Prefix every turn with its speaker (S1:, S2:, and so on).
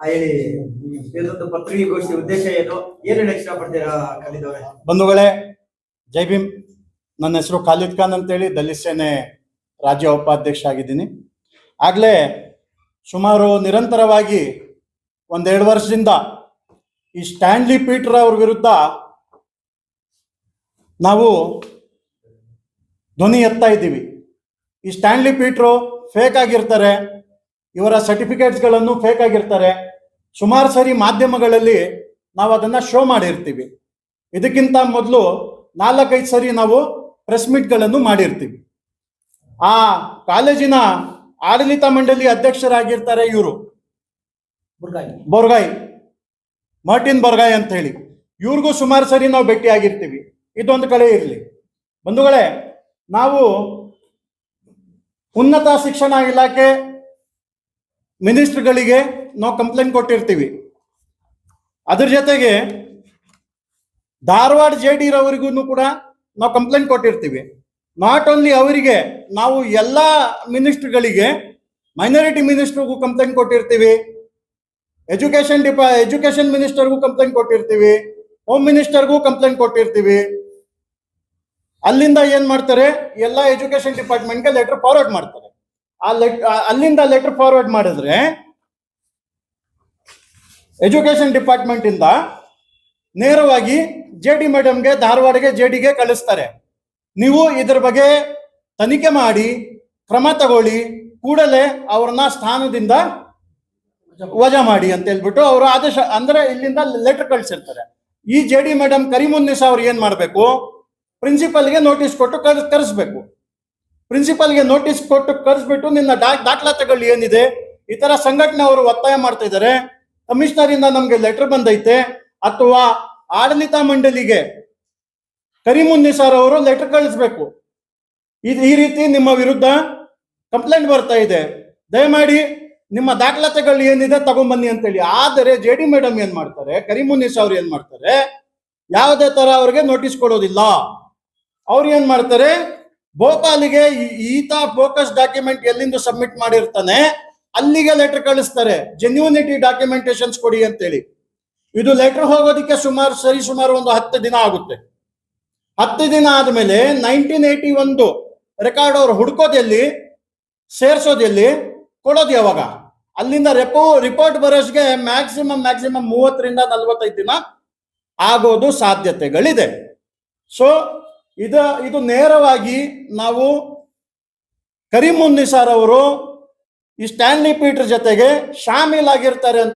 S1: ಹೇಳಿ ಇದೊಂದು ಪತ್ರಿಕಾಗೋಷ್ಠಿ ಉದ್ದೇಶ ಏನು ಹೇಳಕ್ ಇಷ್ಟಪಡ್ತೀರಾ ಖಾಲಿದ್ ಅವರೇ?
S2: ಬಂಧುಗಳೇ, ಜೈ ಭೀಮ್. ನನ್ನ ಹೆಸರು ಖಾಲಿದ್ ಖಾನ್ ಅಂತೇಳಿ ದಲಿತ ಸೇನೆ ರಾಜ್ಯ ಉಪಾಧ್ಯಕ್ಷ ಆಗಿದ್ದೀನಿ. ಆಗಲೇ ಸುಮಾರು ನಿರಂತರವಾಗಿ 1-2 ವರ್ಷದಿಂದ ಈ ಸ್ಟ್ಯಾನ್ಲಿ ಪೀಟರ್ ಅವ್ರ ವಿರುದ್ಧ ನಾವು ಧ್ವನಿ ಎತ್ತಾ ಇದ್ದೀವಿ. ಈ ಸ್ಟ್ಯಾನ್ಲಿ ಪೀಟ್ರು ಫೇಕ್ ಆಗಿರ್ತಾರೆ, ಇವರ ಸರ್ಟಿಫಿಕೇಟ್ಸ್ಗಳನ್ನು ಫೇಕ್ ಆಗಿರ್ತಾರೆ. ಸುಮಾರು ಸರಿ ಮಾಧ್ಯಮಗಳಲ್ಲಿ ನಾವು ಅದನ್ನು ಶೋ ಮಾಡಿರ್ತೀವಿ. ಇದಕ್ಕಿಂತ ಮೊದಲು 4-5 ಸರಿ ನಾವು ಪ್ರೆಸ್ ಮೀಟ್ಗಳನ್ನು ಮಾಡಿರ್ತೀವಿ. ಆ ಕಾಲೇಜಿನ ಆಡಳಿತ ಮಂಡಳಿ ಅಧ್ಯಕ್ಷರಾಗಿರ್ತಾರೆ ಇವರು, ಬೋರ್ಗಾಯ್, ಮಾರ್ಟಿನ್ ಬೋರ್ಗಾಯ್ ಅಂತ ಹೇಳಿ. ಇವ್ರಿಗೂ ಸುಮಾರು ಸರಿ ನಾವು ಭೇಟಿ ಆಗಿರ್ತೀವಿ. ಇದೊಂದು ಕಡೆ ಇರಲಿ ಬಂಧುಗಳೇ, ನಾವು ಉನ್ನತ ಶಿಕ್ಷಣ ಇಲಾಖೆ ಮಿನಿಸ್ಟರ್ಗಳಿಗೆ ನಾವು ಕಂಪ್ಲೇಂಟ್ ಕೊಟ್ಟಿರ್ತೀವಿ. ಅದ್ರ ಜೊತೆಗೆ ಧಾರವಾಡ JD ರವರಿಗೂ ಕೂಡ ನಾವು ಕಂಪ್ಲೇಂಟ್ ಕೊಟ್ಟಿರ್ತೀವಿ. ನಾಟ್ ಓನ್ಲಿ ಅವರಿಗೆ, ನಾವು ಎಲ್ಲ ಮಿನಿಸ್ಟರ್ಗಳಿಗೆ, ಮೈನಾರಿಟಿ ಮಿನಿಸ್ಟರ್ಗೂ ಕಂಪ್ಲೇಂಟ್ ಕೊಟ್ಟಿರ್ತೀವಿ, ಎಜುಕೇಶನ್ ಮಿನಿಸ್ಟರ್ಗೂ ಕಂಪ್ಲೇಂಟ್ ಕೊಟ್ಟಿರ್ತೀವಿ, ಹೋಮ್ ಮಿನಿಸ್ಟರ್ಗೂ ಕಂಪ್ಲೇಂಟ್ ಕೊಟ್ಟಿರ್ತೀವಿ. ಅಲ್ಲಿಂದ ಏನ್ ಮಾಡ್ತಾರೆ, ಎಲ್ಲ ಎಜುಕೇಶನ್ ಡಿಪಾರ್ಟ್ಮೆಂಟ್ಗೆ ಲೆಟರ್ ಫಾರ್ವರ್ಡ್ ಮಾಡ್ತಾರೆ. ಅಲ್ಲಿಂದ ಲೆಟರ್ ಫಾರ್ವರ್ಡ್ ಮಾಡಿದ್ರೆ ಎಜುಕೇಶನ್ ಡಿಪಾರ್ಟ್ಮೆಂಟ್ ಇಂದ ನೇರವಾಗಿ JD ಮೇಡಮ್ಗೆ, ಧಾರವಾಡಗೆ JDಗೆ ಕಳಿಸ್ತಾರೆ. ನೀವು ಇದ್ರ ಬಗ್ಗೆ ತನಿಖೆ ಮಾಡಿ ಕ್ರಮ ತಗೊಳ್ಳಿ, ಕೂಡಲೇ ಅವ್ರನ್ನ ಸ್ಥಾನದಿಂದ ವಜಾ ಮಾಡಿ ಅಂತ ಹೇಳ್ಬಿಟ್ಟು ಅವರು ಆದೇಶ, ಅಂದ್ರೆ ಇಲ್ಲಿಂದ ಲೆಟರ್ ಕಳಿಸಿರ್ತಾರೆ. ಈ JD ಮೇಡಮ್ ಕರೀಮುನ್ನಿಸಾ ಅವ್ರು ಏನ್ ಮಾಡ್ಬೇಕು, ಪ್ರಿನ್ಸಿಪಲ್ಗೆ ನೋಟಿಸ್ ಕೊಟ್ಟು ಕರೆಸ್ಬೇಕು. ಪ್ರಿನ್ಸಿಪಲ್ಗೆ ನೋಟಿಸ್ ಕೊಟ್ಟು ಕರೆಸ್ಬಿಟ್ಟು ನಿನ್ನ ದಾಖಲಾತಿಗಳು ಏನಿದೆ, ಈ ತರ ಸಂಘಟನೆ ಅವರು ಒತ್ತಾಯ ಮಾಡ್ತಾ ಇದ್ದಾರೆ, ಕಮಿಷನರ್ ಇಂದ ನಮ್ಗೆ ಲೆಟರ್ ಬಂದೈತೆ, ಅಥವಾ ಆಡಳಿತ ಮಂಡಳಿಗೆ ಕರೀಮುನ್ನಿಸಾ ಅವರು ಲೆಟರ್ ಕಳಿಸ್ಬೇಕು. ಈ ರೀತಿ ನಿಮ್ಮ ವಿರುದ್ಧ ಕಂಪ್ಲೇಂಟ್ ಬರ್ತಾ ಇದೆ, ದಯಮಾಡಿ ನಿಮ್ಮ ದಾಖಲಾತಿಗಳು ಏನಿದೆ ತಗೊಂಬನ್ನಿ ಅಂತೇಳಿ. ಆದರೆ JD ಮೇಡಮ್ ಏನ್ ಮಾಡ್ತಾರೆ, ಕರೀಮುನ್ನಿಸಾ ಅವ್ರು ಏನ್ ಮಾಡ್ತಾರೆ, ಯಾವುದೇ ತರ ಅವ್ರಿಗೆ ನೋಟಿಸ್ ಕೊಡೋದಿಲ್ಲ. ಅವ್ರು ಏನ್ ಮಾಡ್ತಾರೆ, ಭೋಪಾಲಿಗೆ ಈತ ಫೋಕಸ್ ಡಾಕ್ಯುಮೆಂಟ್ ಎಲ್ಲಿಂದ ಸಬ್ಮಿಟ್ ಮಾಡಿರ್ತಾನೆ ಅಲ್ಲಿಗೆ ಲೆಟರ್ ಕಳಿಸ್ತಾರೆ, ಜೆನ್ಯೂನಿಟಿ ಡಾಕ್ಯುಮೆಂಟೇಶನ್ಸ್ ಕೊಡಿ ಅಂತೇಳಿ. ಇದು ಲೆಟರ್ ಹೋಗೋದಕ್ಕೆ ಸುಮಾರು ಒಂದು 10 ದಿನ ಆಗುತ್ತೆ. 10 ದಿನ ಆದ್ಮೇಲೆ 1981 ರೆಕಾರ್ಡ್ ಅವ್ರು ಹುಡ್ಕೋದೆಲ್ಲಿ, ಸೇರ್ಸೋದೆಲ್ಲಿ, ಕೊಡೋದು ಯಾವಾಗ? ಅಲ್ಲಿಂದ ರಿಪೋರ್ಟ್ ಬರೋಷ್ಗೆ ಮ್ಯಾಕ್ಸಿಮಮ್ 30ರಿಂದ 45 ದಿನ ಆಗೋದು ಸಾಧ್ಯತೆಗಳಿದೆ. ಸೊ ಇದು ನೇರವಾಗಿ ನಾವು ಕರೀಮುನ್ನಿಸಾ ಅವರು ಈ ಸ್ಟ್ಯಾನ್ಲಿ ಪೀಟರ್ ಜೊತೆಗೆ ಶಾಮೀಲಾಗಿರ್ತಾರೆ ಅಂತ